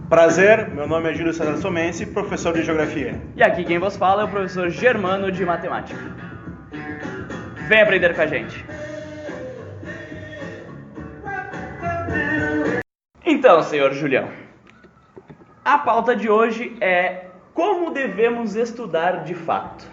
Prazer, meu nome é Júlio César Somense, professor de Geografia. E aqui quem vos fala é o professor Germano de Matemática. Vem aprender com a gente. Então, senhor Julião, a pauta de hoje é como devemos estudar de fato.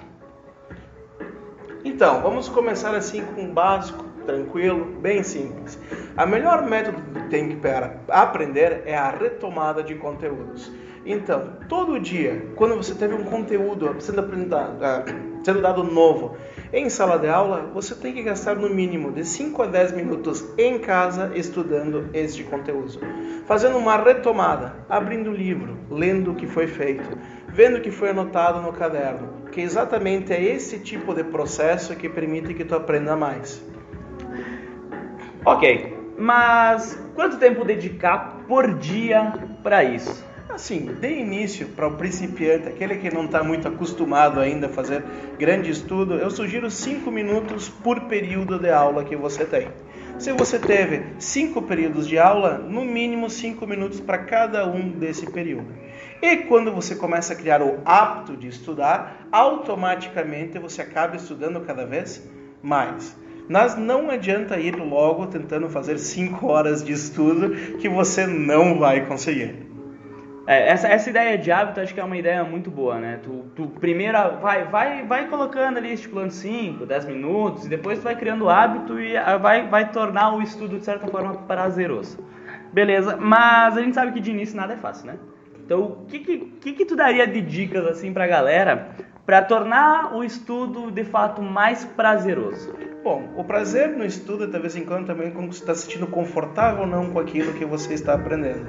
Então, vamos começar assim com um básico, tranquilo, bem simples. A melhor método que tem para aprender é a retomada de conteúdos. Então, todo dia, quando você teve um conteúdo sendo dado novo em sala de aula, você tem que gastar no mínimo de 5 a 10 minutos em casa estudando este conteúdo. Fazendo uma retomada, abrindo o livro, lendo o que foi feito, vendo o que foi anotado no caderno, que exatamente é esse tipo de processo que permite que tu aprenda mais. Ok, mas quanto tempo dedicar por dia para isso? Assim, de início, para o principiante, aquele que não está muito acostumado ainda a fazer grande estudo, eu sugiro 5 minutos por período de aula que você tem. Se você teve 5 períodos de aula, no mínimo 5 minutos para cada um desse período. E quando você começa a criar o hábito de estudar, automaticamente você acaba estudando cada vez mais. Mas não adianta ir logo tentando fazer 5 horas de estudo que você não vai conseguir. Essa ideia de hábito acho que é uma ideia muito boa, né? Tu primeiro vai colocando ali, estipulando 5, 10 minutos, e depois tu vai criando o hábito e vai tornar o estudo, de certa forma, prazeroso. Beleza, mas a gente sabe que de início nada é fácil, né? Então, o que tu daria de dicas assim pra galera para tornar o estudo, de fato, mais prazeroso? Bom, o prazer no estudo é de vez em quando também quando você está se sentindo confortável ou não com aquilo que você está aprendendo.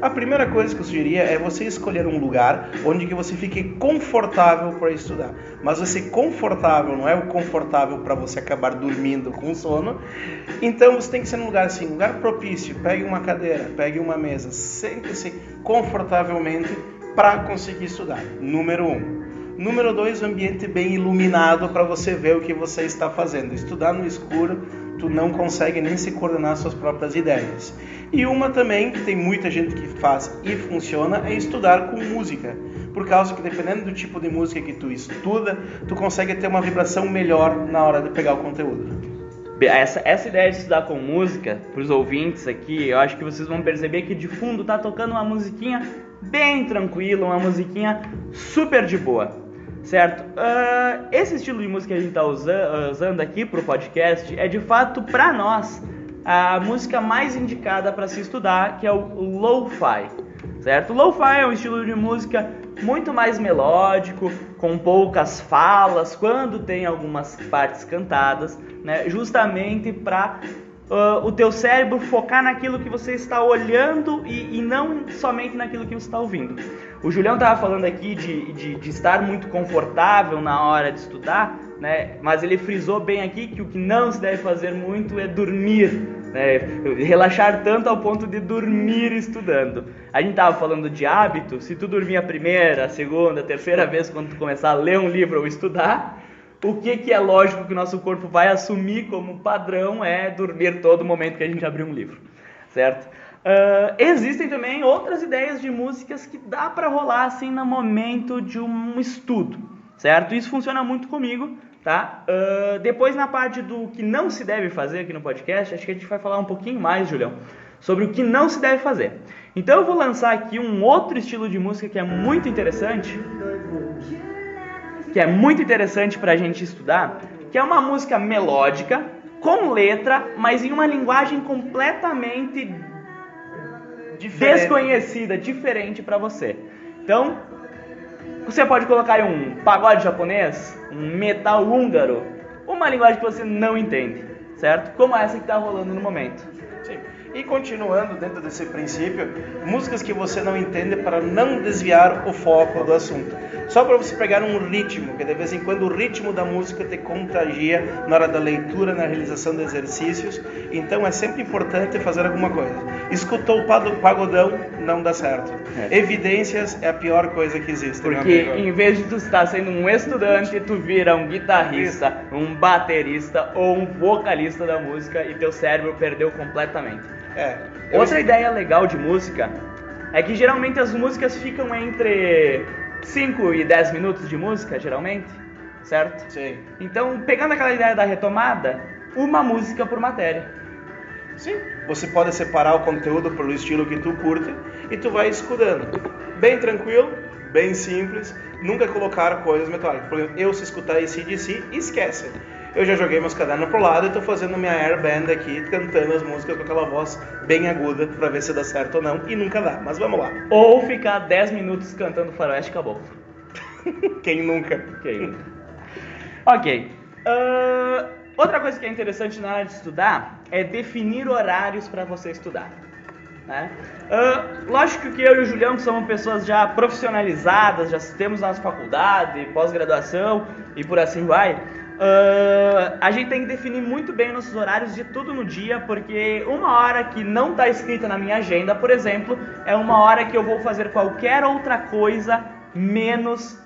A primeira coisa que eu sugeriria é você escolher um lugar onde que você fique confortável para estudar. Mas esse confortável não é o confortável para você acabar dormindo com sono. Então você tem que ser num lugar assim, um lugar propício. Pegue uma cadeira, pegue uma mesa, sente-se confortavelmente para conseguir estudar. Número 1. Número 2, um ambiente bem iluminado para você ver o que você está fazendo. Estudar no escuro, tu não consegue nem se coordenar suas próprias ideias. E uma também, que tem muita gente que faz e funciona, é estudar com música. Por causa que dependendo do tipo de música que tu estuda, tu consegue ter uma vibração melhor na hora de pegar o conteúdo. Essa ideia de estudar com música, para os ouvintes aqui, eu acho que vocês vão perceber que de fundo tá tocando uma musiquinha bem tranquila, uma musiquinha super de boa, certo? Esse estilo de música que a gente está usando aqui para o podcast é de fato para nós a música mais indicada para se estudar, que é o lo-fi, certo? O lo-fi é um estilo de música muito mais melódico, com poucas falas, quando tem algumas partes cantadas, né? Justamente para o teu cérebro focar naquilo que você está olhando e não somente naquilo que você está ouvindo. O Julião estava falando aqui de estar muito confortável na hora de estudar, né? Mas ele frisou bem aqui que o que não se deve fazer muito é dormir, né? Relaxar tanto ao ponto de dormir estudando. A gente estava falando de hábito. Se tu dormir a primeira, a segunda, a terceira vez quando tu começar a ler um livro ou estudar, o que é lógico que o nosso corpo vai assumir como padrão é dormir todo momento que a gente abrir um livro, certo? Existem também outras ideias de músicas que dá para rolar assim no momento de um estudo, certo? Isso funciona muito comigo, tá? Depois na parte do que não se deve fazer aqui no podcast, acho que a gente vai falar um pouquinho mais, Julião, sobre o que não se deve fazer. Então eu vou lançar aqui um outro estilo de música que é muito interessante, para a gente estudar, que é uma música melódica, com letra, mas em uma linguagem completamente desconhecida, diferente para você. Então, você pode colocar aí um pagode japonês, um metal húngaro, uma linguagem que você não entende, certo? Como essa que está rolando no momento. Sim. E continuando dentro desse princípio, músicas que você não entende para não desviar o foco do assunto. Só para você pegar um ritmo, que de vez em quando o ritmo da música te contagia na hora da leitura, na realização de exercícios. Então é sempre importante fazer alguma coisa. Escutou o pagodão, não dá certo. Evidências é a pior coisa que existe. Porque em vez de tu estar sendo um estudante, tu vira um guitarrista, um baterista ou um vocalista da música e teu cérebro perdeu completamente. Outra ideia legal de música é que geralmente as músicas ficam entre 5 e 10 minutos de música, geralmente, certo? Sim. Então, pegando aquela ideia da retomada, uma música por matéria. Sim, você pode separar o conteúdo pelo estilo que tu curte e tu vai escutando. Bem tranquilo, bem simples, nunca colocar coisas metódicas. Por exemplo, eu se escutar AC/DC, esquece. Eu já joguei meus cadernos pro lado e tô fazendo minha airband aqui, cantando as músicas com aquela voz bem aguda pra ver se dá certo ou não, e nunca dá, mas vamos lá. Ou ficar 10 minutos cantando Faroeste Caboclo. Quem nunca? Quem nunca? Ok. Outra coisa que é interessante na hora de estudar é definir horários para você estudar. Né? Lógico que eu e o Julião, que somos pessoas já profissionalizadas, já temos nossa faculdade, pós-graduação e por assim vai, a gente tem que definir muito bem nossos horários de tudo no dia, porque uma hora que não está escrita na minha agenda, por exemplo, é uma hora que eu vou fazer qualquer outra coisa menos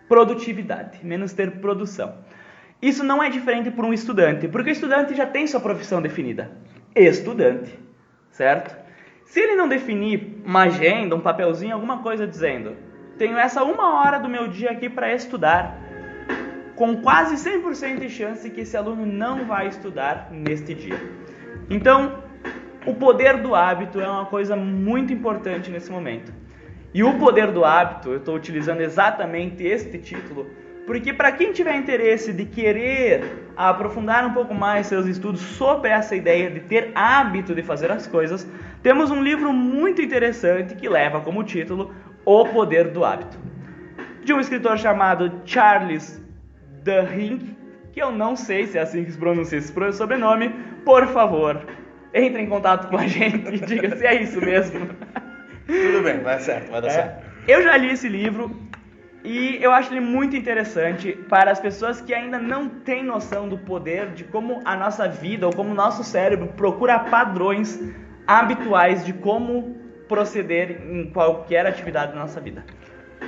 produtividade, menos ter produção. Isso não é diferente para um estudante, porque o estudante já tem sua profissão definida. Estudante, certo? Se ele não definir uma agenda, um papelzinho, alguma coisa dizendo, tenho essa uma hora do meu dia aqui para estudar, com quase 100% de chance que esse aluno não vai estudar neste dia. Então, o poder do hábito é uma coisa muito importante nesse momento. E o poder do hábito, eu estou utilizando exatamente este título, porque para quem tiver interesse de querer aprofundar um pouco mais seus estudos sobre essa ideia de ter hábito de fazer as coisas, temos um livro muito interessante que leva como título O Poder do Hábito, de um escritor chamado Charles Duhigg, que eu não sei se é assim que se pronuncia esse sobrenome. Por favor, entre em contato com a gente e diga se é isso mesmo. Tudo bem, vai certo, vai dar certo. Eu já li esse livro e eu acho ele muito interessante para as pessoas que ainda não têm noção do poder de como a nossa vida ou como o nosso cérebro procura padrões habituais de como proceder em qualquer atividade da nossa vida.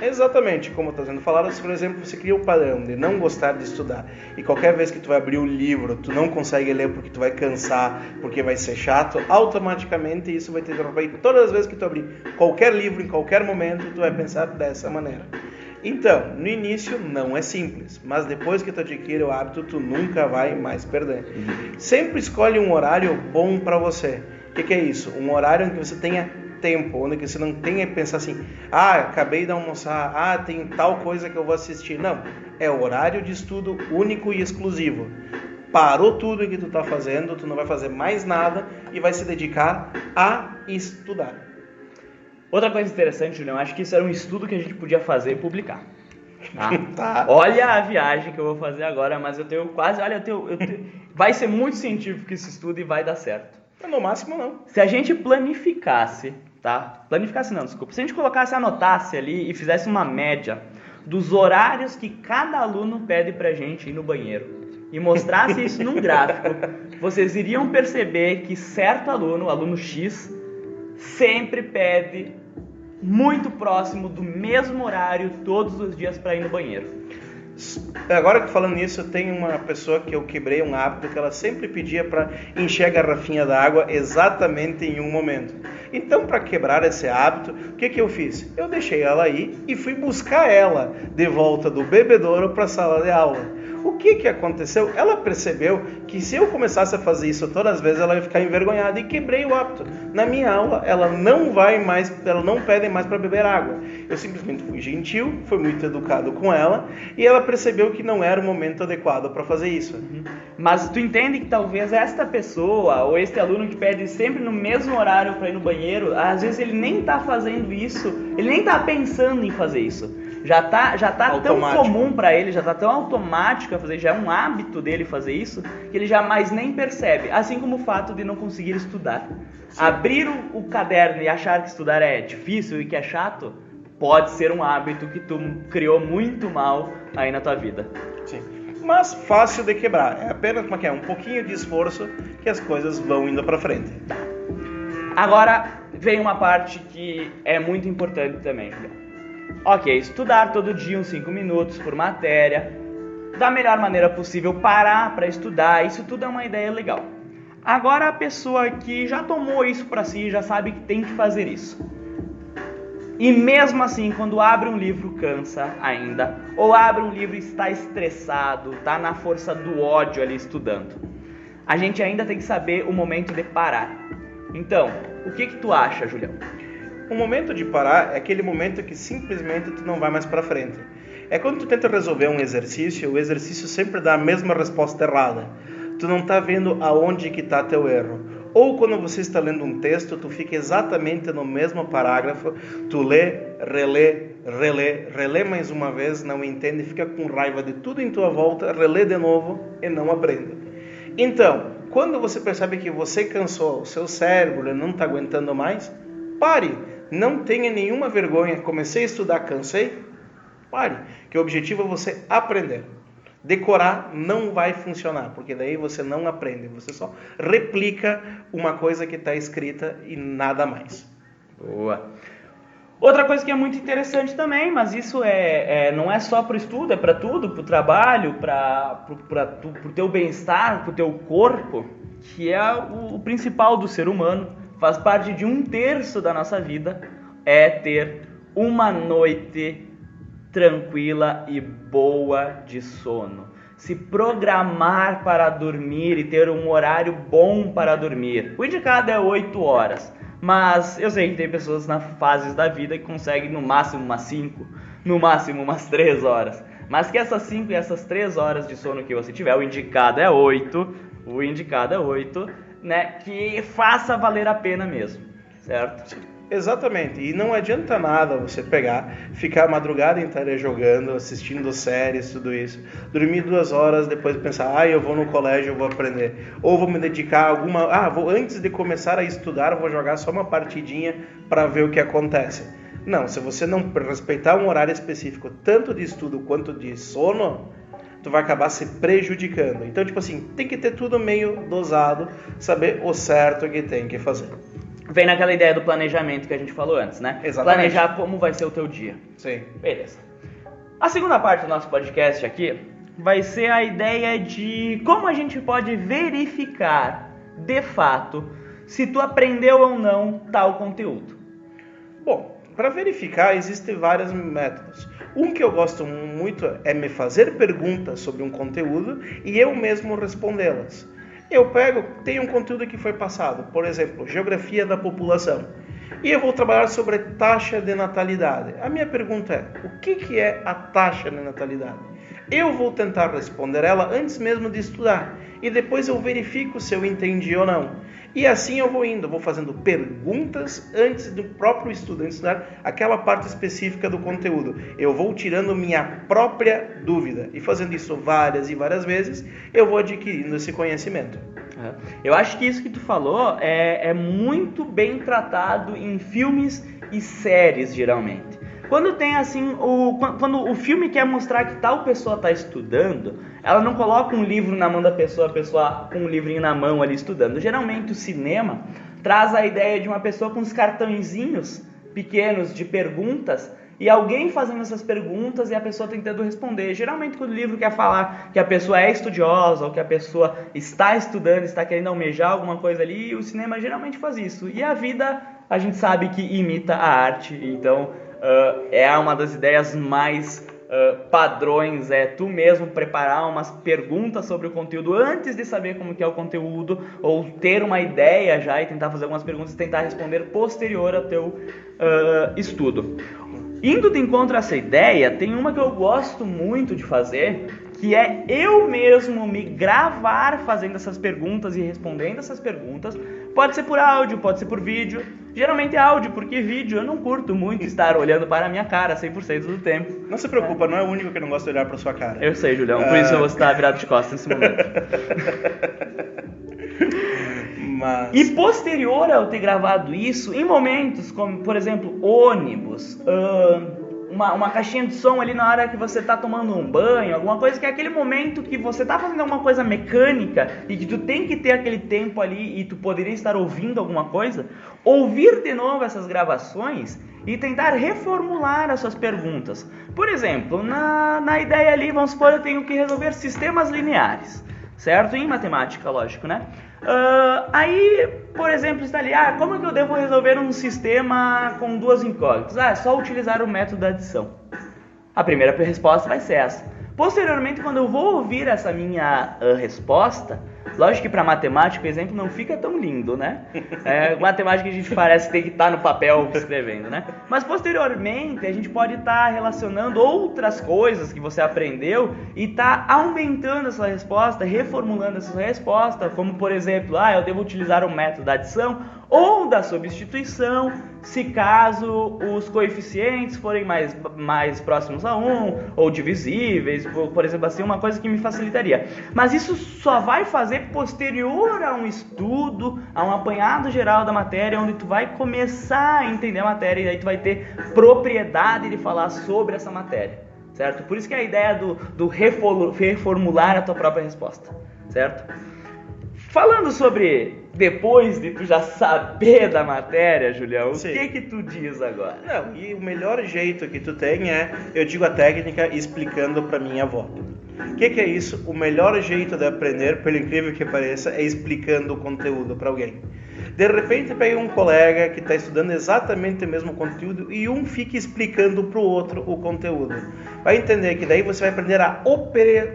Exatamente, como eu estou sendo falado, se por exemplo você cria o padrão de não gostar de estudar e qualquer vez que tu vai abrir o livro, tu não consegue ler porque tu vai cansar, porque vai ser chato, automaticamente isso vai te atrapalhar. Todas as vezes que tu abrir qualquer livro, em qualquer momento, tu vai pensar dessa maneira. Então, no início não é simples, mas depois que tu adquire o hábito, tu nunca vai mais perder. Sempre escolhe um horário bom para você. O que é isso? Um horário em que você tenha tempo, onde você não tenha que pensar assim, acabei de almoçar, tem tal coisa que eu vou assistir. Não, é horário de estudo único e exclusivo. Parou tudo o que tu está fazendo, tu não vai fazer mais nada e vai se dedicar a estudar. Outra coisa interessante, Julião, acho que isso era um estudo que a gente podia fazer e publicar. Tá. Olha a viagem que eu vou fazer agora, mas eu tenho quase, vai ser muito científico esse estudo e vai dar certo. No máximo não. Se a gente planificasse, tá? Planificasse não, desculpa. Se a gente colocasse, anotasse ali e fizesse uma média dos horários que cada aluno pede pra gente ir no banheiro e mostrasse isso num gráfico, vocês iriam perceber que certo aluno, o aluno X, sempre pede muito próximo do mesmo horário todos os dias para ir no banheiro. Agora que falando nisso, eu tenho uma pessoa que eu quebrei um hábito que ela sempre pedia para encher a garrafinha d'água exatamente em um momento. Então, para quebrar esse hábito, o que eu fiz? Eu deixei ela aí e fui buscar ela de volta do bebedouro para a sala de aula. O que aconteceu? Ela percebeu que se eu começasse a fazer isso todas as vezes, ela ia ficar envergonhada e quebrei o hábito. Na minha aula, ela não pede mais para beber água. Eu simplesmente fui gentil, fui muito educado com ela e ela percebeu que não era o momento adequado para fazer isso. Mas tu entende que talvez esta pessoa ou este aluno que pede sempre no mesmo horário para ir no banheiro, às vezes ele nem está fazendo isso, ele nem está pensando em fazer isso. Já tá tão comum para ele, já tá tão automático a fazer, já é um hábito dele fazer isso, que ele jamais nem percebe. Assim como o fato de não conseguir estudar. Sim. Abrir o caderno e achar que estudar é difícil e que é chato, pode ser um hábito que tu criou muito mal aí na tua vida. Sim. Mas fácil de quebrar. É apenas um pouquinho de esforço que as coisas vão indo para frente. Tá. Agora vem uma parte que é muito importante também, Julião. Ok, estudar todo dia uns 5 minutos por matéria, da melhor maneira possível, parar para estudar, isso tudo é uma ideia legal. Agora a pessoa que já tomou isso para si, já sabe que tem que fazer isso. E mesmo assim, quando abre um livro cansa ainda, ou abre um livro e está estressado, está na força do ódio ali estudando, a gente ainda tem que saber o momento de parar. Então, o que tu acha, Julião? O momento de parar é aquele momento que simplesmente tu não vai mais para frente. É quando tu tenta resolver um exercício, o exercício sempre dá a mesma resposta errada. Tu não está vendo aonde que está teu erro. Ou quando você está lendo um texto, tu fica exatamente no mesmo parágrafo, tu lê, relê mais uma vez, não entende, fica com raiva de tudo em tua volta, relê de novo e não aprende. Então, quando você percebe que você cansou, o seu cérebro não está aguentando mais, pare, não tenha nenhuma vergonha, comecei a estudar, cansei, pare, que o objetivo é você aprender. Decorar não vai funcionar, porque daí você não aprende, você só replica uma coisa que está escrita e nada mais. Boa. Outra coisa que é muito interessante também, mas isso não é só para o estudo, é para tudo, para o trabalho, para o teu bem-estar, para o teu corpo, que é o principal do ser humano, faz parte de 1/3 da nossa vida, é ter uma noite tranquila e boa de sono. Se programar para dormir e ter um horário bom para dormir. O indicado é 8 horas, mas eu sei que tem pessoas nas fases da vida que conseguem no máximo umas 5, no máximo umas 3 horas. Mas que essas 5 e essas 3 horas de sono que você tiver, o indicado é 8, né, que faça valer a pena mesmo, certo? Exatamente, e não adianta nada você pegar, ficar a madrugada inteira jogando, assistindo séries, tudo isso, dormir 2 horas, depois pensar, eu vou no colégio, eu vou aprender, ou vou me dedicar a antes de começar a estudar, eu vou jogar só uma partidinha para ver o que acontece. Não, se você não respeitar um horário específico, tanto de estudo quanto de sono, tu vai acabar se prejudicando. Então, tipo assim, tem que ter tudo meio dosado, saber o certo que tem que fazer. Vem naquela ideia do planejamento que a gente falou antes, né? Exatamente. Planejar como vai ser o teu dia. Sim. Beleza. A segunda parte do nosso podcast aqui vai ser a ideia de como a gente pode verificar, de fato, se tu aprendeu ou não tal conteúdo. Bom, para verificar existem vários métodos. Um que eu gosto muito é me fazer perguntas sobre um conteúdo e eu mesmo respondê-las. Eu tenho um conteúdo que foi passado, por exemplo, geografia da população, e eu vou trabalhar sobre taxa de natalidade. A minha pergunta é, o que é a taxa de natalidade? Eu vou tentar responder ela antes mesmo de estudar, e depois eu verifico se eu entendi ou não. E assim eu vou fazendo perguntas antes do próprio estudo, antes de estudar aquela parte específica do conteúdo. Eu vou tirando minha própria dúvida e fazendo isso várias e várias vezes, eu vou adquirindo esse conhecimento. Eu acho que isso que tu falou é muito bem tratado em filmes e séries, geralmente. Quando tem assim, quando o filme quer mostrar que tal pessoa está estudando, ela não coloca um livro na mão da pessoa, a pessoa com um livrinho na mão ali estudando. Geralmente o cinema traz a ideia de uma pessoa com uns cartõezinhos pequenos de perguntas e alguém fazendo essas perguntas e a pessoa tentando responder. Geralmente quando o livro quer falar que a pessoa é estudiosa ou que a pessoa está estudando, está querendo almejar alguma coisa ali, o cinema geralmente faz isso. E a vida, a gente sabe que imita a arte, então é uma das ideias mais padrões, é tu mesmo preparar umas perguntas sobre o conteúdo antes de saber como que é o conteúdo, ou ter uma ideia já e tentar fazer algumas perguntas e tentar responder posterior ao teu estudo. Indo de encontro a essa ideia, tem uma que eu gosto muito de fazer, que é eu mesmo me gravar fazendo essas perguntas e respondendo essas perguntas. Pode ser por áudio, pode ser por vídeo. Geralmente é áudio, porque vídeo eu não curto muito estar olhando para a minha cara 100% do tempo. Não se preocupa, não é o único que não gosta de olhar para sua cara. Eu sei, Julião, por isso eu vou estar virado de costas nesse momento. E posterior a eu ter gravado isso, em momentos como, por exemplo, ônibus, uma caixinha de som ali na hora que você está tomando um banho, alguma coisa que é aquele momento que você está fazendo alguma coisa mecânica e que tu tem que ter aquele tempo ali e tu poderia estar ouvindo alguma coisa, ouvir de novo essas gravações e tentar reformular as suas perguntas. Por exemplo, na ideia ali, vamos supor, eu tenho que resolver sistemas lineares. certo? Em matemática, lógico, né? Aí, por exemplo, está ali, como que eu devo resolver um sistema com duas incógnitas? É só utilizar o método da adição. A primeira resposta vai ser essa. Posteriormente, quando eu vou ouvir essa minha resposta, lógico que para matemática o exemplo não fica tão lindo, né? Matemática a gente parece que tem que estar no papel escrevendo, né? Mas posteriormente a gente pode estar relacionando outras coisas que você aprendeu e estar aumentando a sua resposta, reformulando essa sua resposta, como por exemplo, eu devo utilizar o método da adição ou da substituição, se caso os coeficientes forem mais próximos a 1, ou divisíveis, por exemplo, assim, uma coisa que me facilitaria. Mas isso só vai fazer posterior a um estudo, a um apanhado geral da matéria, onde tu vai começar a entender a matéria e aí tu vai ter propriedade de falar sobre essa matéria, certo? Por isso que é a ideia do reformular a tua própria resposta, certo? Falando sobre depois de tu já saber da matéria, Julião, o que tu diz agora? Não, e o melhor jeito que tu tem eu digo a técnica explicando para minha avó. O que é isso? O melhor jeito de aprender, pelo incrível que pareça, é explicando o conteúdo para alguém. De repente pega um colega que está estudando exatamente o mesmo conteúdo e um fica explicando para o outro o conteúdo. Vai entender que daí você vai aprender a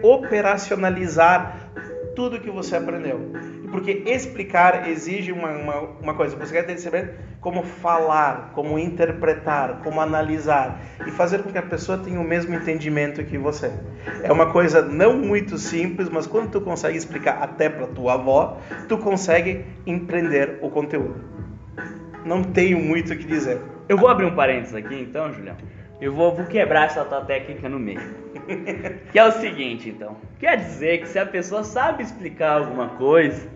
operacionalizar tudo que você aprendeu. Porque explicar exige uma coisa. Você quer ter que saber como falar, como interpretar, como analisar e fazer com que a pessoa tenha o mesmo entendimento que você. É uma coisa não muito simples, mas quando tu consegue explicar até para tua avó, tu consegue empreender o conteúdo. Não tenho muito o que dizer. Eu vou abrir um parênteses aqui então, Julião. Eu vou quebrar essa tua técnica no meio. Que é o seguinte, então. Quer dizer que se a pessoa sabe explicar alguma coisa,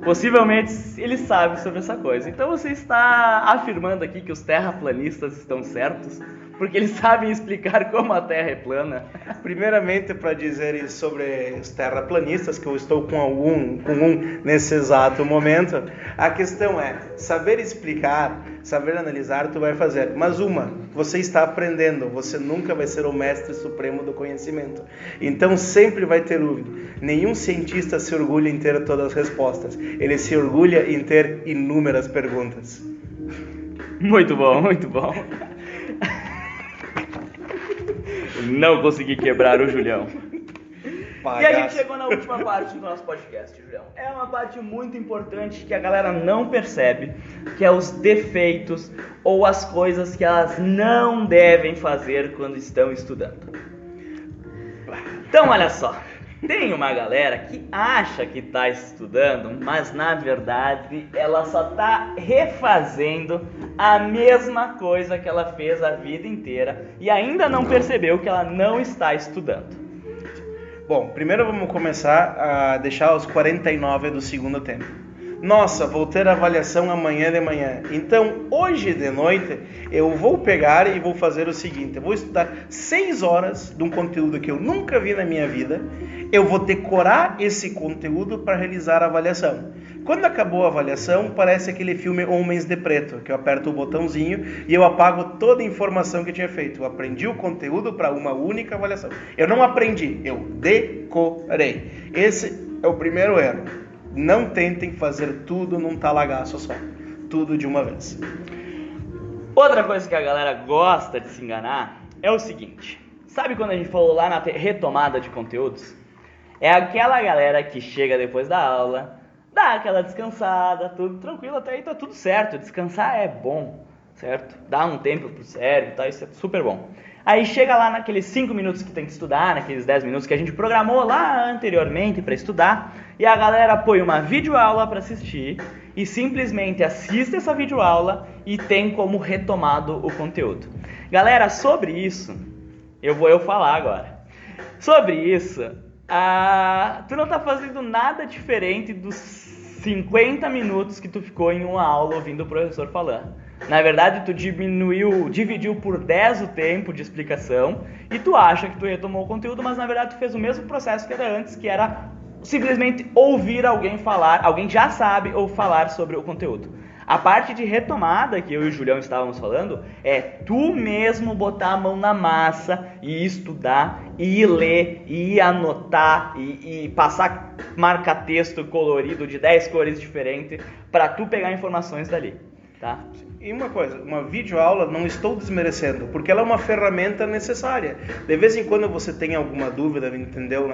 possivelmente ele sabe sobre essa coisa. Então você está afirmando aqui que os terraplanistas estão certos? Porque eles sabem explicar como a Terra é plana. Primeiramente, para dizer sobre os terraplanistas, que eu estou com um nesse exato momento, a questão é, saber explicar, saber analisar, tu vai fazer. Mas você está aprendendo, você nunca vai ser o mestre supremo do conhecimento. Então sempre vai ter dúvida. Nenhum cientista se orgulha em ter todas as respostas. Ele se orgulha em ter inúmeras perguntas. Muito bom, muito bom. Não consegui quebrar o Julião. Palhaço. E a gente chegou na última parte do nosso podcast, Julião. É uma parte muito importante que a galera não percebe, que é os defeitos ou as coisas que elas não devem fazer quando estão estudando. Então, olha só. Tem uma galera que acha que está estudando, mas na verdade ela só está refazendo a mesma coisa que ela fez a vida inteira e ainda não percebeu que ela não está estudando. Bom, primeiro vamos começar a deixar os 49 do segundo tempo. Nossa, vou ter avaliação amanhã de manhã. Então, hoje de noite, eu vou pegar e vou fazer o seguinte. Eu vou estudar 6 horas de um conteúdo que eu nunca vi na minha vida. Eu vou decorar esse conteúdo para realizar a avaliação. Quando acabou a avaliação, parece aquele filme Homens de Preto, que eu aperto o botãozinho e eu apago toda a informação que eu tinha feito. Eu aprendi o conteúdo para uma única avaliação. Eu não aprendi, eu decorei. Esse é o primeiro erro. Não tentem fazer tudo num talagaço só. Tudo de uma vez. Outra coisa que a galera gosta de se enganar é o seguinte. Sabe quando a gente falou lá na retomada de conteúdos? É aquela galera que chega depois da aula, dá aquela descansada, tudo tranquilo, até aí tá tudo certo. Descansar é bom, certo? Dá um tempo pro cérebro, tá? Isso é super bom. Aí chega lá naqueles 5 minutos que tem que estudar, naqueles 10 minutos que a gente programou lá anteriormente para estudar, e a galera põe uma videoaula para assistir e simplesmente assiste essa videoaula e tem como retomado o conteúdo. Galera, sobre isso, eu vou falar agora. Sobre isso, tu não tá fazendo nada diferente dos 50 minutos que tu ficou em uma aula ouvindo o professor falando. Na verdade, tu dividiu por 10 o tempo de explicação e tu acha que tu retomou o conteúdo, mas na verdade tu fez o mesmo processo que era antes, que era simplesmente ouvir alguém falar, alguém já sabe ou falar sobre o conteúdo. A parte de retomada que eu e o Julião estávamos falando é tu mesmo botar a mão na massa e estudar, e ler, e anotar, e passar marca-texto colorido de 10 cores diferentes para tu pegar informações dali, tá? E uma coisa, uma videoaula não estou desmerecendo, porque ela é uma ferramenta necessária. De vez em quando você tem alguma dúvida, entendeu?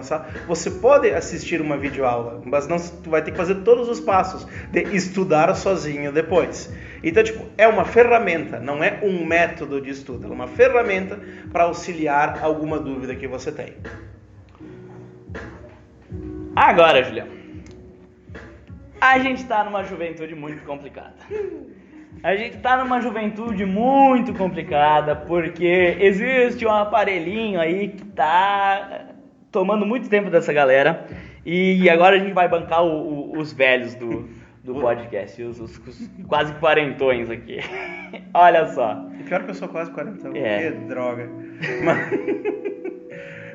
Você pode assistir uma videoaula, mas não, tu vai ter que fazer todos os passos de estudar sozinho depois. Então, é uma ferramenta, não é um método de estudo, é uma ferramenta para auxiliar alguma dúvida que você tem. Agora, Julião, a gente está numa juventude muito complicada. A gente tá numa juventude muito complicada, porque existe um aparelhinho aí que tá tomando muito tempo dessa galera, e agora a gente vai bancar os velhos do podcast, os quase quarentões aqui. Olha só. E pior que eu sou quase quarentão, É. Que droga.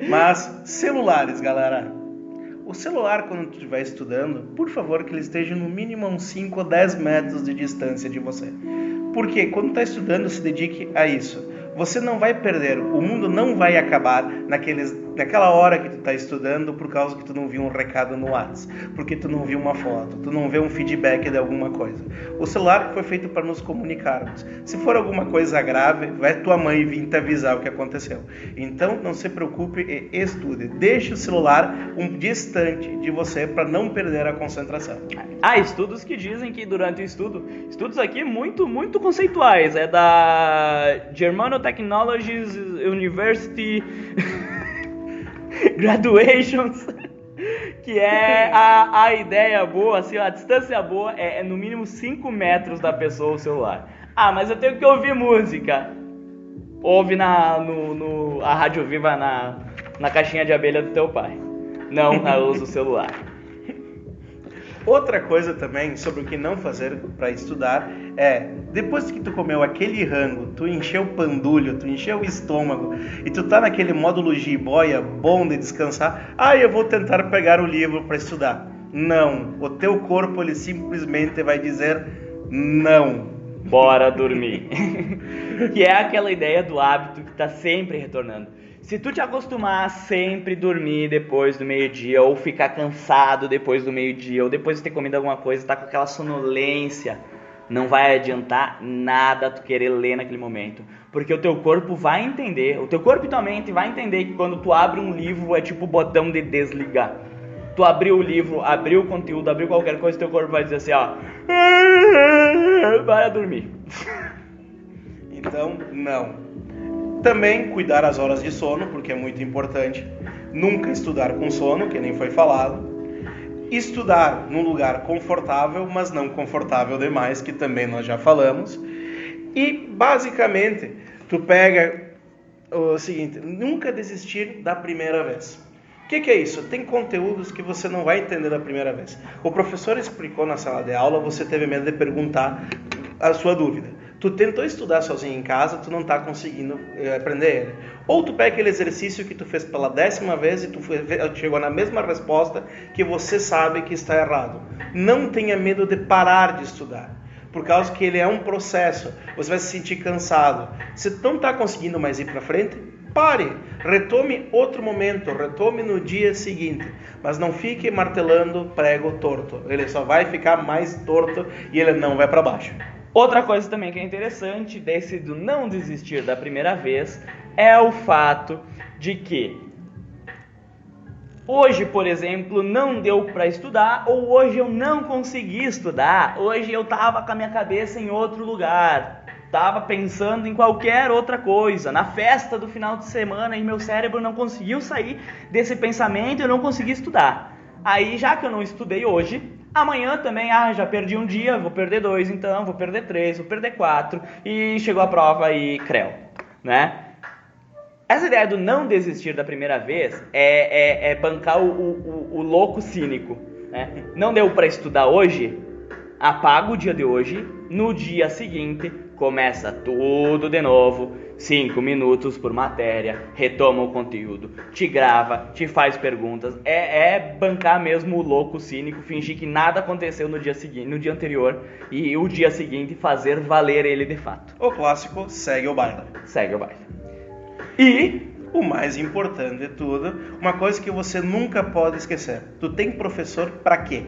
Mas celulares, galera. O celular, quando tu estiver estudando, por favor, que ele esteja no mínimo a uns 5 ou 10 metros de distância de você. Porque quando está estudando, se dedique a isso. Você não vai perder, o mundo não vai acabar naquela hora que tu está estudando por causa que tu não viu um recado no WhatsApp, porque tu não viu uma foto, tu não vê um feedback de alguma coisa. O celular foi feito para nos comunicarmos. Se for alguma coisa grave, vai tua mãe vir te avisar o que aconteceu. Então não se preocupe e estude. Deixe o celular distante de você para não perder a concentração. Há estudos que dizem que durante o estudo, estudos aqui muito, muito conceituais, é da German Technologies University Graduations, que é a ideia boa, assim, a distância boa é no mínimo 5 metros da pessoa o celular. Ah, mas eu tenho que ouvir música. Ouve a Rádio Viva na caixinha de abelha do teu pai. Não usa o celular. Outra coisa também sobre o que não fazer para estudar é, depois que tu comeu aquele rango, tu encheu o pandulho, tu encheu o estômago e tu tá naquele módulo jiboia bom de descansar, eu vou tentar pegar o livro para estudar. Não, o teu corpo ele simplesmente vai dizer não. Bora dormir. Que é aquela ideia do hábito que tá sempre retornando. Se tu te acostumar a sempre dormir depois do meio-dia, ou ficar cansado depois do meio-dia, ou depois de ter comido alguma coisa, tá com aquela sonolência, não vai adiantar nada tu querer ler naquele momento. Porque o teu corpo vai entender, o teu corpo e tua mente vai entender que quando tu abre um livro é tipo o botão de desligar. Tu abriu o livro, abriu o conteúdo, abriu qualquer coisa, teu corpo vai dizer assim, vai dormir. Então, não. Também cuidar as horas de sono, porque é muito importante. Nunca estudar com sono, que nem foi falado. Estudar num lugar confortável, mas não confortável demais, que também nós já falamos. E, basicamente, tu pega o seguinte, nunca desistir da primeira vez. O que é isso? Tem conteúdos que você não vai entender da primeira vez. O professor explicou na sala de aula, você teve medo de perguntar a sua dúvida. Tu tentou estudar sozinho em casa, tu não está conseguindo aprender ele. Ou tu pega aquele exercício que tu fez pela 10ª vez e tu chegou na mesma resposta que você sabe que está errado. Não tenha medo de parar de estudar, por causa que ele é um processo. Você vai se sentir cansado. Se tu não está conseguindo mais ir para frente, pare, retome outro momento, retome no dia seguinte, mas não fique martelando prego torto. Ele só vai ficar mais torto e ele não vai para baixo. Outra coisa também que é interessante desse do não desistir da primeira vez é o fato de que hoje, por exemplo, não deu para estudar, ou hoje eu não consegui estudar, hoje eu estava com a minha cabeça em outro lugar, estava pensando em qualquer outra coisa, na festa do final de semana, e meu cérebro não conseguiu sair desse pensamento e eu não consegui estudar. Aí, já que eu não estudei hoje, amanhã também, já perdi um dia, vou perder 2, então, vou perder 3, vou perder 4, e chegou a prova e creu, né? Essa ideia do não desistir da primeira vez é bancar o louco cínico, né? Não deu para estudar hoje, apaga o dia de hoje, no dia seguinte, Começa tudo de novo, 5 minutos por matéria, retoma o conteúdo, te grava, te faz perguntas. É bancar mesmo o louco cínico, fingir que nada aconteceu no dia seguinte, no dia anterior, e o dia seguinte fazer valer ele de fato. O clássico segue o baile. Segue o baile. E o mais importante de tudo, uma coisa que você nunca pode esquecer: tu tem professor para quê?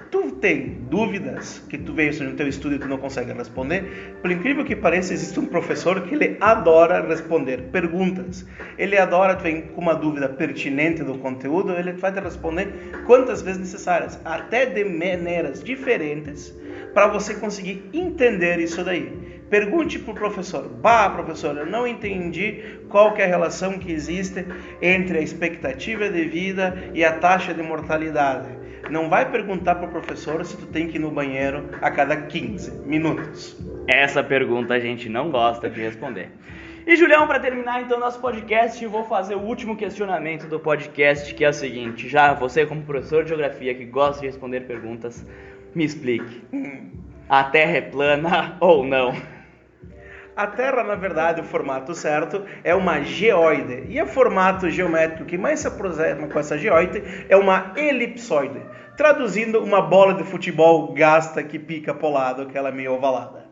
Tu tem dúvidas que tu veio no teu estudo e tu não consegue responder? Por incrível que pareça, existe um professor que ele adora responder perguntas. Ele adora, tu vem com uma dúvida pertinente do conteúdo, ele vai te responder quantas vezes necessárias, até de maneiras diferentes, para você conseguir entender isso daí. Pergunte para o professor: professor, eu não entendi qual que é a relação que existe entre a expectativa de vida e a taxa de mortalidade. Não vai perguntar para o professor se tu tem que ir no banheiro a cada 15 minutos. Essa pergunta a gente não gosta de responder. E Julião, para terminar então nosso podcast, eu vou fazer o último questionamento do podcast, que é o seguinte: já você como professor de geografia que gosta de responder perguntas, me explique. A Terra é plana ou não? A Terra, na verdade, o formato certo é uma geóide. E o formato geométrico que mais se aproxima com essa geóide é uma elipsoide. Traduzindo, uma bola de futebol gasta que pica pro lado, aquela meio ovalada.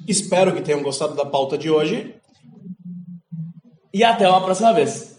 Espero que tenham gostado da pauta de hoje. E até uma próxima vez.